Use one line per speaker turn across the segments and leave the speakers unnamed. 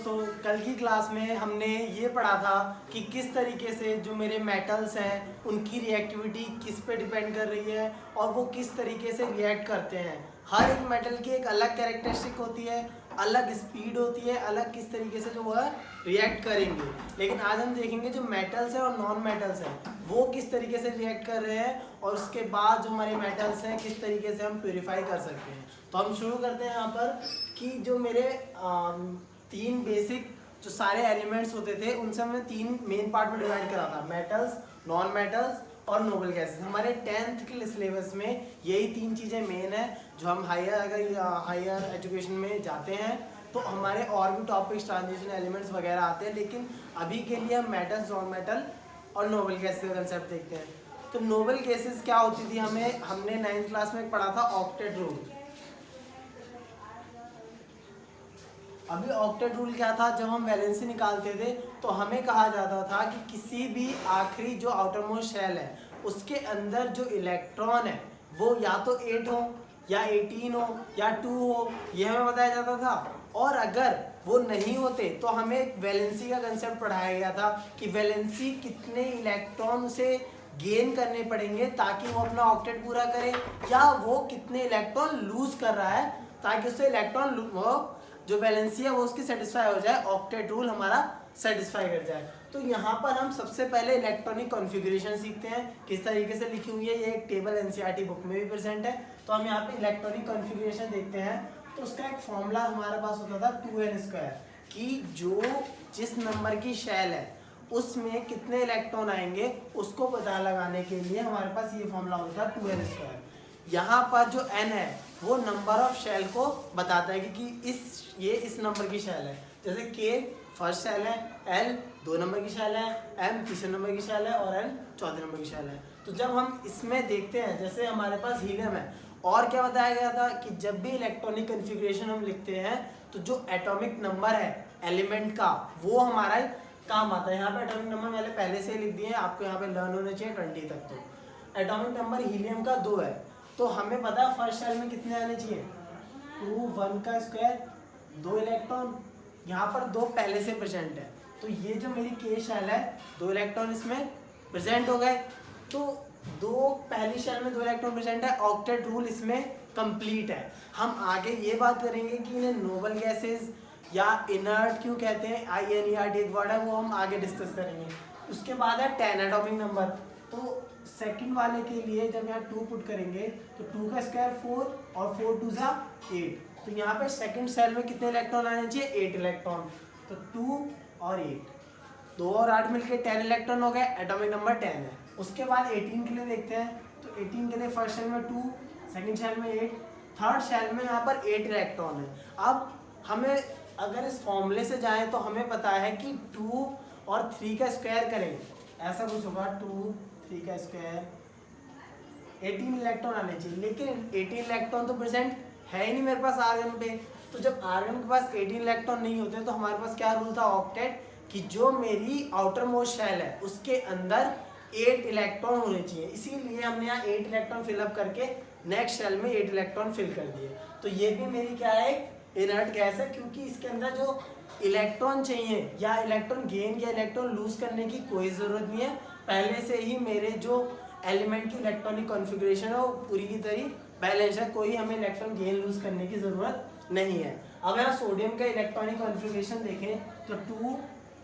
दोस्तों, कल की क्लास में हमने ये पढ़ा था कि किस तरीके से जो मेरे मेटल्स हैं उनकी रिएक्टिविटी किस पे डिपेंड कर रही है और वो किस तरीके से रिएक्ट करते हैं। हर एक मेटल की एक अलग कैरेक्टरिस्टिक होती है, अलग स्पीड होती है, अलग किस तरीके से जो वह रिएक्ट करेंगे। लेकिन आज हम देखेंगे जो मेटल्स हैं और नॉन मेटल्स हैं वो किस तरीके से रिएक्ट कर रहे हैं और उसके बाद जो हमारे मेटल्स हैं किस तरीके से हम प्योरीफाई कर सकते हैं। तो हम शुरू करते हैं यहाँ पर कि जो मेरे तीन बेसिक जो सारे एलिमेंट्स होते थे उनसे हमने तीन मेन पार्ट में डिवाइड करा था, मेटल्स, नॉन मेटल्स और नोबल गैसेस। हमारे 10th के सिलेबस में यही तीन चीज़ें मेन है। जो हम हायर एजुकेशन में जाते हैं तो हमारे और भी टॉपिक्स, ट्रांजिशन एलिमेंट्स वगैरह आते हैं, लेकिन अभी के लिए हम मेटल्स, नॉन मेटल और नोबल गैसेस का कंसेप्ट देखते हैं। तो नोबल गैसेस क्या होती थी, हमने 9th क्लास में पढ़ा था ऑक्टेट रूल। अभी ऑक्टेट रूल क्या था, जब हम वैलेंसी निकालते थे तो हमें कहा जाता था कि किसी भी आखिरी जो आउटर मोस्ट शेल है उसके अंदर जो इलेक्ट्रॉन है वो या तो 8 हो या 18 हो या 2 हो, यह हमें बताया जाता था। और अगर वो नहीं होते तो हमें एक वैलेंसी का कंसेप्ट पढ़ाया गया था कि वैलेंसी कितने इलेक्ट्रॉन उसे गेन करने पड़ेंगे ताकि वो अपना ऑक्टेट पूरा करे, या वो कितने इलेक्ट्रॉन लूज कर रहा है ताकि उससे इलेक्ट्रॉन वो जो वैलेंसी है वो उसकी सेटिस्फाई हो जाए, ऑक्टेट रूल हमारा सेटिस्फाई कर जाए। तो यहाँ पर हम सबसे पहले इलेक्ट्रॉनिक कॉन्फ़िगरेशन सीखते हैं, किस तरीके से लिखी हुई है। ये एक टेबल एनसीईआरटी बुक में भी प्रेजेंट है। तो हम यहाँ पे इलेक्ट्रॉनिक कॉन्फ़िगरेशन देखते हैं। तो उसका एक फॉर्मूला हमारे पास होता था 2n² कि जो जिस नंबर की शेल है उसमें कितने इलेक्ट्रॉन आएंगे उसको पता लगाने के लिए हमारे पास ये फॉर्मूला होता था 2n²। यहाँ पर जो n है वो नंबर ऑफ शेल को बताता है कि ये इस नंबर की शेल है। जैसे k फर्स्ट शेल है, l 2 नंबर की शेल है, m तीसरे नंबर की शेल है और n चौथे नंबर की शेल है। तो जब हम इसमें देखते हैं, जैसे हमारे पास हीलियम है, और क्या बताया गया था कि जब भी इलेक्ट्रॉनिक कन्फिग्रेशन हम लिखते हैं तो जो एटॉमिक नंबर है एलिमेंट का वो हमारा काम आता है। यहाँ पे एटॉमिक नंबर मैंने पहले से लिख दिए हैं, आपको यहाँ पे लर्न होने चाहिए 20 तक। तो एटॉमिक नंबर हीलियम का 2 है, तो हमें पता है फर्स्ट शेल में कितने आने चाहिए, 2 1 का स्क्वायर 2 इलेक्ट्रॉन, यहाँ पर 2 पहले से प्रेजेंट है। तो ये जो मेरी के शेल है 2 इलेक्ट्रॉन इसमें प्रेजेंट हो गए। तो 2 पहली शेल में 2 इलेक्ट्रॉन प्रेजेंट है, ऑक्टेट रूल इसमें कंप्लीट है। हम आगे ये बात करेंगे कि इन्हें नोबल गैसेस या इनर्ट क्यों कहते हैं, INERT एक वर्ड है, वो हम आगे डिस्कस करेंगे। उसके बाद है 10 एटॉमिक नंबर। तो सेकंड वाले के लिए जब यहाँ 2 पुट करेंगे तो 2 का स्क्वायर 4 और 4 2 जा 8। तो यहाँ पे सेकंड सेल में कितने इलेक्ट्रॉन आने चाहिए, 8 इलेक्ट्रॉन। तो 2 और 8, 2 और 8 मिलके 10 इलेक्ट्रॉन हो गए, एटॉमिक नंबर 10 है। उसके बाद 18 के लिए देखते हैं। तो 18 के लिए फर्स्ट शेल में 2, सेकंड शेल में 8, थर्ड शेल में यहाँ पर 8 इलेक्ट्रॉन है। अब हमें अगर इस फॉर्मूले से जाएं तो हमें पता है कि 2 और 3 का स्क्वायर करें, ऐसा कुछ होगा, 2 3 का स्क्वायर 18 इलेक्ट्रॉन आने चाहिए, लेकिन 18 इलेक्ट्रॉन तो प्रेजेंट है ही नहीं मेरे पास आर्गन पे। तो जब आर्गन के पास 18 इलेक्ट्रॉन नहीं होते तो हमारे पास क्या रूल था ऑक्टेट, कि जो मेरी आउटर मोस्ट शेल है उसके अंदर 8 इलेक्ट्रॉन होने चाहिए। इसीलिए हमने यहाँ 8 इलेक्ट्रॉन फिलअप करके नेक्स्ट शेल में 8 इलेक्ट्रॉन फिल कर दिए। तो ये भी मेरी क्या है, एक इनर्ट गैस है, क्योंकि इसके अंदर जो इलेक्ट्रॉन चाहिए या इलेक्ट्रॉन गेन या इलेक्ट्रॉन लूज करने की कोई ज़रूरत नहीं है। पहले से ही मेरे जो एलिमेंट की इलेक्ट्रॉनिक कॉन्फ़िगरेशन है वो पूरी की तरह बैलेंस है, कोई हमें इलेक्ट्रॉन गेन लूज करने की ज़रूरत नहीं है। अब यहाँ सोडियम का इलेक्ट्रॉनिक कॉन्फ़िगरेशन देखें तो 2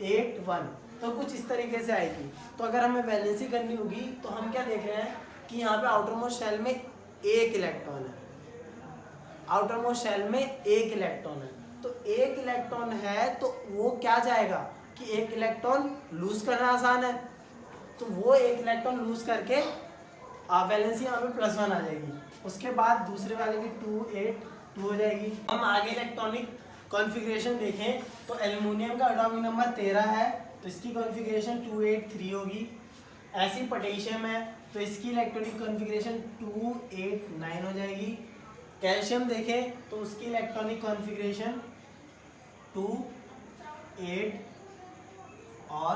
8 1, तो कुछ इस तरीके से आएगी। तो अगर हमें वैलेंसी करनी होगी तो हम क्या देख रहे हैं कि यहाँ पे आउटर मोस्ट शेल में 1 इलेक्ट्रॉन है, आउटर मोस्ट शेल में 1 इलेक्ट्रॉन है। तो 1 इलेक्ट्रॉन है तो वो क्या जाएगा कि 1 इलेक्ट्रॉन लूज करना आसान है, तो वो 1 इलेक्ट्रॉन लूज करके वैलेंसी यहाँ पे +1 आ जाएगी। उसके बाद दूसरे वाले की 2 8 2 हो जाएगी। हम आगे इलेक्ट्रॉनिक कॉन्फ़िगरेशन देखें तो एल्युमिनियम का एटॉमिक नंबर 13 है, तो इसकी कॉन्फ़िगरेशन 2 8 3 होगी। ऐसी पोटेशियम है तो इसकी इलेक्ट्रॉनिक कॉन्फ़िगरेशन 2 8 9 हो जाएगी। कैल्शियम देखें तो उसकी इलेक्ट्रॉनिक कॉन्फ़िगरेशन 2 8 और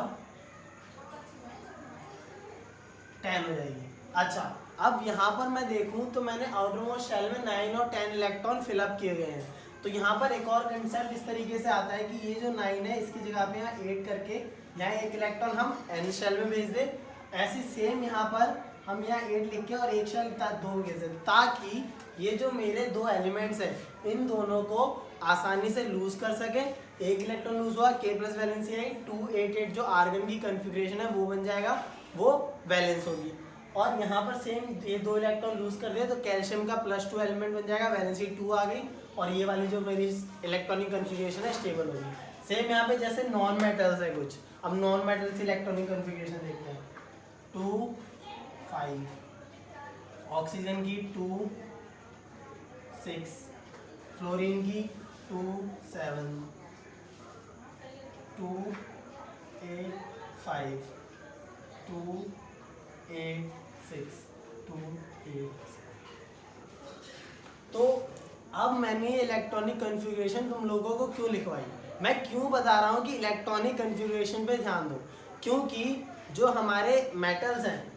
10 हो जाएगी। अच्छा, अब यहाँ पर मैं देखूँ तो मैंने आउटर मोस्ट शेल में 9 और 10 इलेक्ट्रॉन फिलअप किए गए हैं। तो यहाँ पर एक और कंसेप्ट इस तरीके से आता है कि ये जो 9 है इसकी जगह पे यहाँ 8 करके यहाँ एक इलेक्ट्रॉन हम n शेल में भेज दे। ऐसे सेम यहाँ पर हम यहाँ 8 लिख के और एक शेल 2 भेज दे, ताकि ये जो मेरे दो एलिमेंट्स हैं इन दोनों को आसानी से लूज कर सके। एक इलेक्ट्रॉन लूज हुआ, K प्लस वैलेंसी आई 288 जो आर्गन की कन्फिग्रेशन है वो बन जाएगा, वो वैलेंस होगी। और यहाँ पर सेम ये दो इलेक्ट्रॉन लूज कर दिए तो कैल्शियम का +2 एलिमेंट बन जाएगा, वैलेंसी 2 आ गई और ये वाली जो मेरी इलेक्ट्रॉनिक कन्फिग्रेशन है स्टेबल होगी। सेम यहाँ पे जैसे नॉन मेटल्स है कुछ, अब नॉन मेटल्स इलेक्ट्रॉनिक कन्फिग्रेशन देखते हैं। 2 5, ऑक्सीजन की 2 6, फ्लोरीन की 2 7, 2 8 5, 2 8 6, 2 8। तो अब मैंने ये इलेक्ट्रॉनिक कन्फिग्रेशन तुम लोगों को क्यों लिखवाई, मैं क्यों बता रहा हूँ कि इलेक्ट्रॉनिक कन्फिग्रेशन पे ध्यान दो, क्योंकि जो हमारे मेटल्स हैं,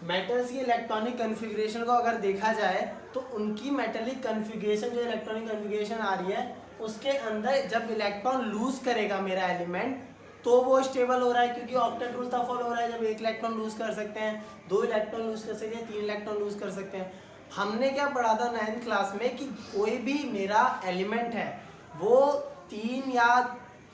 मेटल्स की इलेक्ट्रॉनिक कन्फिग्रेशन को अगर देखा जाए तो उनकी मेटेलिक कन्फिग्रेशन जो इलेक्ट्रॉनिक कन्फिग्रेशन आ रही है उसके अंदर जब इलेक्ट्रॉन लूज करेगा मेरा एलिमेंट तो वो स्टेबल हो रहा है, क्योंकि ऑक्टेट रूल तब फॉलो हो रहा है जब एक इलेक्ट्रॉन लूज कर सकते हैं, 2 इलेक्ट्रॉन लूज कर सकते हैं, 3 इलेक्ट्रॉन लूज कर सकते हैं। हमने क्या पढ़ा था 9th क्लास में कि कोई भी मेरा एलिमेंट है वो 3 या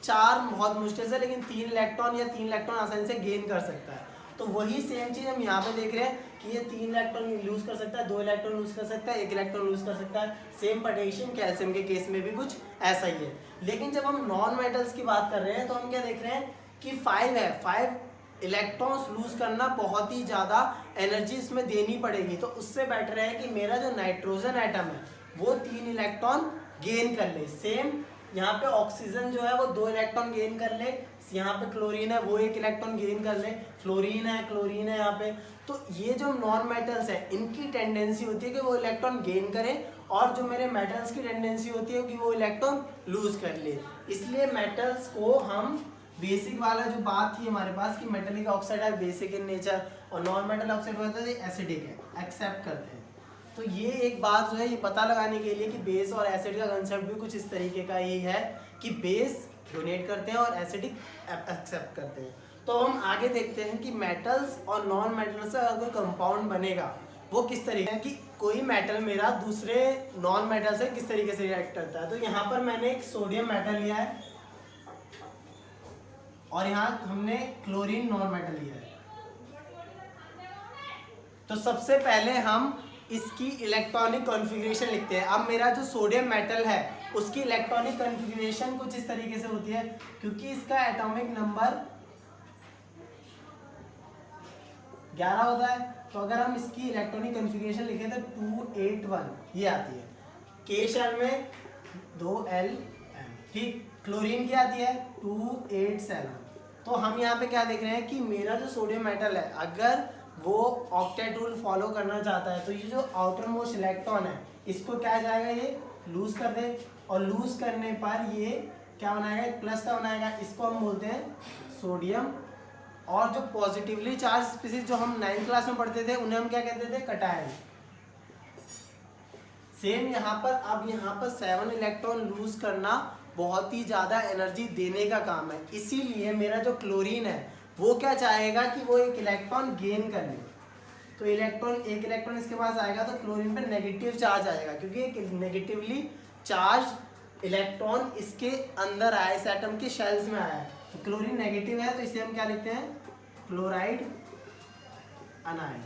4 बहुत मुश्किल से, लेकिन 3 इलेक्ट्रॉन या 3 इलेक्ट्रॉन आसानी से गेन कर सकता है। तो वही सेम चीज़ हम यहाँ पे देख रहे हैं कि ये 3 इलेक्ट्रॉन लूज कर सकता है, 2 इलेक्ट्रॉन लूज कर सकता है, 1 इलेक्ट्रॉन लूज कर सकता है। सेम पोटेशियम कैल्शियम के केस में भी कुछ ऐसा ही है। लेकिन जब हम नॉन मेटल्स की बात कर रहे हैं तो हम क्या देख रहे हैं कि 5 है, 5 इलेक्ट्रॉन्स लूज करना बहुत ही ज़्यादा एनर्जी इसमें देनी पड़ेगी। तो उससे बेटर है कि मेरा जो नाइट्रोजन एटम है वो 3 इलेक्ट्रॉन गेन कर ले। सेम यहाँ पे ऑक्सीजन जो है वो 2 इलेक्ट्रॉन गेन कर ले, यहाँ पे क्लोरीन है वो 1 इलेक्ट्रॉन गेन कर ले, फ्लोरीन है, क्लोरीन है यहाँ पे। तो ये जो नॉन मेटल्स है इनकी टेंडेंसी होती है कि वो इलेक्ट्रॉन गेन करें, और जो मेरे मेटल्स की टेंडेंसी होती है कि वो इलेक्ट्रॉन लूज कर ले। इसलिए मेटल्स को हम बेसिक वाला जो बात थी हमारे पास कि मेटेलिक ऑक्साइड है बेसिक इन नेचर और नॉन मेटल ऑक्साइड होता है एसिडिक है, एक्सेप्ट करते हैं। तो ये एक बात जो है ये पता लगाने के लिए कि बेस और एसिड का कंसेप्ट भी कुछ इस तरीके का ही है कि बेस डोनेट करते हैं और एसिडिक एक्सेप्ट करते हैं। तो हम आगे देखते हैं कि मेटल्स और नॉन मेटल्स से अगर कोई कंपाउंड बनेगा वो किस तरीके कि कोई मेटल मेरा दूसरे नॉन मेटल से किस तरीके से रिएक्ट करता है। तो यहाँ पर मैंने एक सोडियम मेटल लिया है और यहाँ हमने क्लोरीन नॉन मेटल लिया है। तो सबसे पहले हम इसकी इलेक्ट्रॉनिक कॉन्फ़िगरेशन लिखते हैं। अब मेरा जो सोडियम मेटल है उसकी इलेक्ट्रॉनिक कॉन्फ़िगरेशन कुछ इस तरीके से होती है, क्योंकि इसका एटॉमिक नंबर 11 होता है। तो अगर हम इसकी इलेक्ट्रॉनिक कॉन्फ़िगरेशन लिखें तो 281 ये आती है। के शेल में 2L, ठीक। क्लोरीन की आती है 287। तो हम यहाँ पे क्या देख रहे हैं कि मेरा जो सोडियम मेटल है अगर वो ऑक्टेट रूल फॉलो करना चाहता है तो ये जो आउटर मोस्ट इलेक्ट्रॉन है इसको क्या जाएगा, ये लूज कर दे, और लूज करने पर ये क्या बनाएगा, एक प्लस का बनाएगा। इसको हम बोलते हैं सोडियम। और जो पॉजिटिवली चार्ज स्पीसीज जो हम 9th क्लास में पढ़ते थे उन्हें हम क्या कहते थे, कटायन। सेम यहाँ पर, अब यहाँ पर 7 इलेक्ट्रॉन लूज करना बहुत ही ज़्यादा एनर्जी देने का काम है, इसीलिए मेरा जो क्लोरीन है वो क्या चाहेगा कि वो एक इलेक्ट्रॉन गेन कर ले। तो एक इलेक्ट्रॉन इसके पास आएगा तो क्लोरीन पे नेगेटिव चार्ज आएगा, क्योंकि एक नेगेटिवली चार्ज इलेक्ट्रॉन इसके अंदर आया, इस एटम के शेल्स में आया है। तो क्लोरीन नेगेटिव है तो इसे हम क्या लिखते हैं, क्लोराइड अनायन।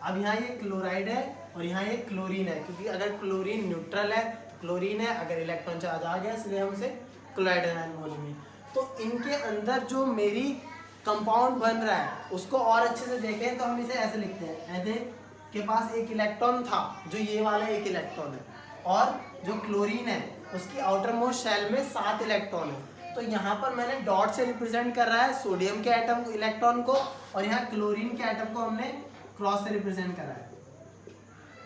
अब यहाँ ये क्लोराइड है और यहाँ ये क्लोरीन है, क्योंकि अगर क्लोरीन न्यूट्रल है तो क्लोरीन है, अगर इलेक्ट्रॉन चार्ज आ गया इसलिए हम इसे क्लोराइड अनायन बोलेंगे। तो इनके अंदर जो मेरी कंपाउंड बन रहा है उसको और अच्छे से देखें तो हम इसे ऐसे लिखते हैं, ऐसे के पास एक इलेक्ट्रॉन था जो ये वाला एक इलेक्ट्रॉन है, और जो क्लोरीन है उसकी आउटर मोस्ट शेल में 7 इलेक्ट्रॉन है। तो यहाँ पर मैंने डॉट से रिप्रेजेंट कर रहा है सोडियम के एटम इलेक्ट्रॉन को, और यहाँ क्लोरीन के एटम को हमने क्रॉस से रिप्रेजेंट करा है।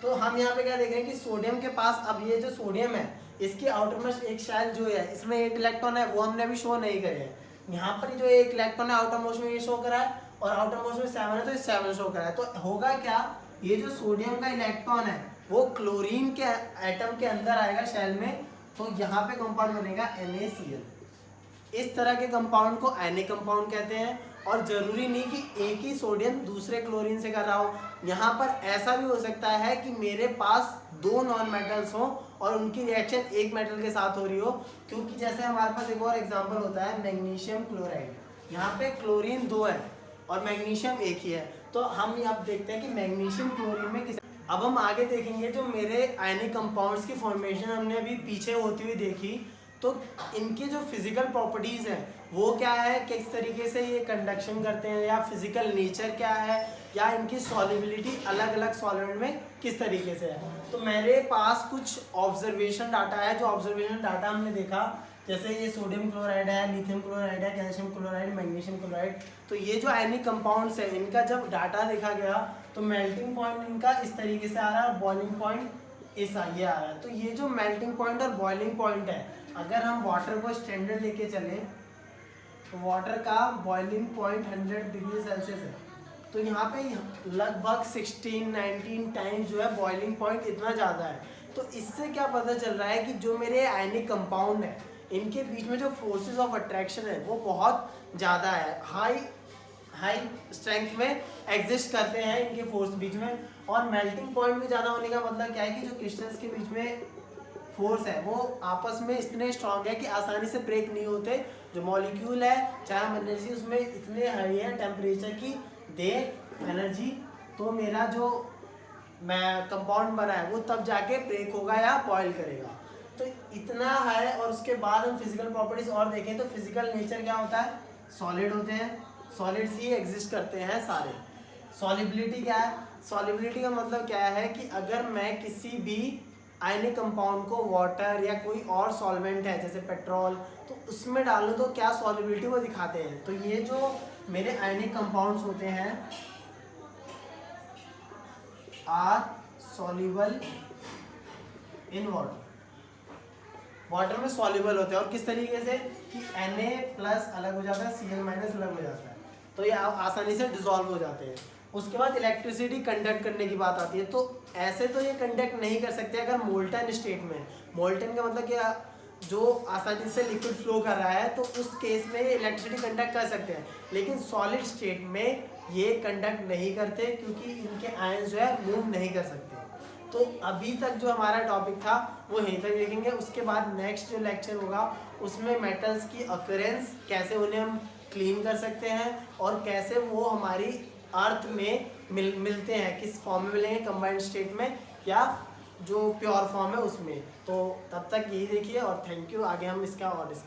तो हम यहाँ पे क्या देख रहे हैं कि सोडियम के पास, अब ये जो सोडियम है इसकी आउटर मोस्ट एक शेल जो है इसमें 8 इलेक्ट्रॉन है, वो हमने अभी शो नहीं करे हैं। यहाँ पर जो एक इलेक्ट्रॉन है आउटर मोस्ट में ये शो करा है, और आउटर मोस्ट में 7 है तो 7 शो करा है। तो होगा क्या, ये जो सोडियम का इलेक्ट्रॉन है वो क्लोरीन के एटम के अंदर आएगा शेल में, तो यहाँ पे कंपाउंड बनेगा NaCl। इस तरह के कंपाउंड को Na कंपाउंड कहते हैं। और ज़रूरी नहीं कि एक ही सोडियम दूसरे क्लोरीन से कर रहा हो, यहाँ पर ऐसा भी हो सकता है कि मेरे पास 2 नॉन मेटल्स हों और उनकी रिएक्शन एक मेटल के साथ हो रही हो। क्योंकि जैसे हमारे पास एक और एग्जांपल होता है मैग्नीशियम क्लोराइड, यहाँ पे क्लोरीन 2 है और मैग्नीशियम एक ही है, तो हम अब देखते हैं कि मैग्नीशियम क्लोरीन में किस। अब हम आगे देखेंगे जो मेरे आयनिक कंपाउंड्स की फॉर्मेशन हमने अभी पीछे होती हुई देखी, तो इनकी जो फिजिकल प्रॉपर्टीज़ हैं वो क्या है, किस तरीके से ये कंडक्शन करते हैं, या फिजिकल नेचर क्या है, या इनकी सॉल्युबिलिटी अलग अलग सॉल्वेंट में किस तरीके से है। तो मेरे पास कुछ ऑब्जर्वेशन डाटा है। जो ऑब्जर्वेशन डाटा हमने देखा, जैसे ये सोडियम क्लोराइड है, लिथियम क्लोराइड है, कैल्शियम क्लोराइड, मैग्नीशियम क्लोराइड, तो ये जो आयनिक कंपाउंड्स है इनका जब डाटा देखा गया तो मेल्टिंग पॉइंट इनका इस तरीके से आ रहा है, बॉइलिंग पॉइंट ये आ रहा है। तो ये जो मेल्टिंग पॉइंट और बॉइलिंग पॉइंट है, अगर हम वाटर को स्टैंडर्ड लेके चलें तो वाटर का बॉइलिंग पॉइंट 100 डिग्री सेल्सियस है, तो यहाँ पे लगभग 16-19 टाइम्स जो है बॉइलिंग पॉइंट इतना ज़्यादा है। तो इससे क्या पता चल रहा है कि जो मेरे आयनिक कंपाउंड है इनके बीच में जो फोर्सेस ऑफ अट्रैक्शन है वो बहुत ज़्यादा है, हाई स्ट्रेंथ में एग्जिस्ट करते हैं इनके फोर्स बीच में। और मेल्टिंग पॉइंट में ज़्यादा होने का मतलब क्या है कि जो क्रिस्टल्स के बीच में फोर्स है वो आपस में इतने स्ट्रांग है कि आसानी से ब्रेक नहीं होते। जो मॉलिक्यूल है चाहे हम एनर्जी उसमें इतने हाई है टेम्परेचर की दे एनर्जी, तो मेरा जो मैं कंपाउंड बना है वो तब जाके ब्रेक होगा या बॉयल करेगा। तो इतना है। और उसके बाद हम फिजिकल प्रॉपर्टीज और देखें तो फिजिकल नेचर क्या होता है, सॉलिड होते हैं, सॉलिड्स ही एग्जिस्ट करते हैं सारे। सॉलिबिलिटी क्या है, सॉलिबिलिटी का मतलब क्या है कि अगर मैं किसी भी आयनिक कंपाउंड को वाटर या कोई और सॉल्वेंट है जैसे पेट्रोल तो उसमें डालूं तो क्या सॉलिबिलिटी वो दिखाते हैं। तो ये जो मेरे आयनिक कंपाउंड्स होते हैं are soluble in water, water में सॉल्युबल होते हैं। और किस तरीके से कि Na+ अलग हो जाता है, Cl- अलग हो जाता है, तो ये आसानी से डिसॉल्व हो जाते हैं। उसके बाद इलेक्ट्रिसिटी कंडक्ट करने की बात आती है, तो ऐसे तो ये कंडक्ट नहीं कर सकते अगर मोल्टन स्टेट में। मोल्टन का मतलब क्या, जो आसानी से लिक्विड फ्लो कर रहा है, तो उस केस में ये इलेक्ट्रिसिटी कंडक्ट कर सकते हैं। लेकिन सॉलिड स्टेट में ये कंडक्ट नहीं करते क्योंकि इनके आयंस जो है मूव नहीं कर सकते। तो अभी तक जो हमारा टॉपिक था वो यहीं तक देखेंगे। उसके बाद नेक्स्ट जो लेक्चर होगा उसमें मेटल्स की अकरेंस, कैसे उन्हें हम क्लीन कर सकते हैं और कैसे वो हमारी अर्थ में मिलते हैं, किस फॉर्म में मिलेंगे, कंबाइंड स्टेट में या जो प्योर फॉर्म है उसमें। तो तब तक यही देखिए और थैंक यू। आगे हम इसका और डिस्कस